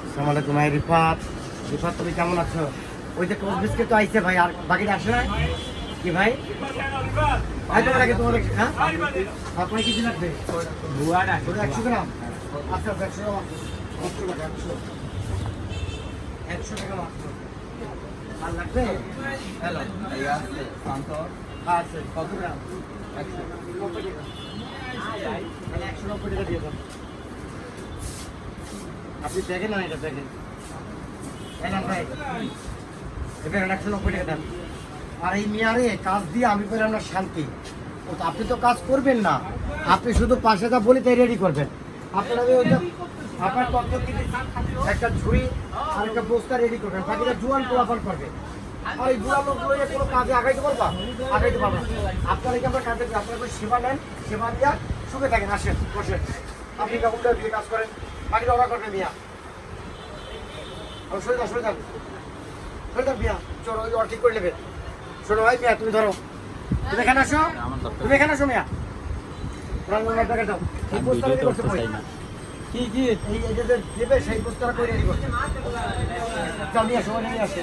আসসালামু আলাইকুম ভাই। রিফাত, রিফাত তুমি কেমন আছো? ওই যে টোস্ট বিস্কিট তো আইছে ভাই, আর বাকিটা আসে না কি ভাই? ভাই তোমার আগে তোমার হ্যাঁ আপনার কি লাগবে? বুয়াটা 100 গ্রাম। আচ্ছা 100 গ্রাম, 100 টাকা, 100 টাকা মাত্র। আর লাগবে? হ্যালো আছে কত গ্রাম? 190 টাকা। তাহলে 190 টাকা দিয়ে দাও। আপনি দেখেন না, এটা দেখেন ভাই, এবার 190 টাকা দেন। আর এই মেয়ারে কাজ দিয়ে আমি পেলাম না শান্তি। ও তো আপনি তো কাজ করবেন না, আপনি শুধু পাশে যা বলি তাই রেডি করবেন। আপনার আমি ওইটা আপনার তথ্য দিতে একটা ঝুড়ি আর একটা বস্তা রেডি করবেন, বাকিটা জোয়ান পোলাপান করবে। আর এই বুড়া লোকগুলো কোনো কাজে আগাইতে পারবা? আগাইতে পারবা। আপনার এখানে আমরা কাজে আপনার সেবা নেন, সেবা দিয়া সুখে থাকেন। আসেন বসেন, আপনি রকমটা দিয়ে কাজ করেন, বাকিটা ওরা করবেন মিয়া। সরে যান, সরে যান, সরে যান মিয়া। চলো ওই ঠিক করে নেবে। শোনো ভাই মিয়া, তুমি ধরো, তুমি এখানে আসো, তুমি এখানে আসো মিয়া। টাকা দাও, এই পোস্টার রেডি করতে পারি না। কি কি এই যে দেবে সেই পোস্টার করে রেডি করতে। চল নিয়ে আসো, নিয়ে আসো।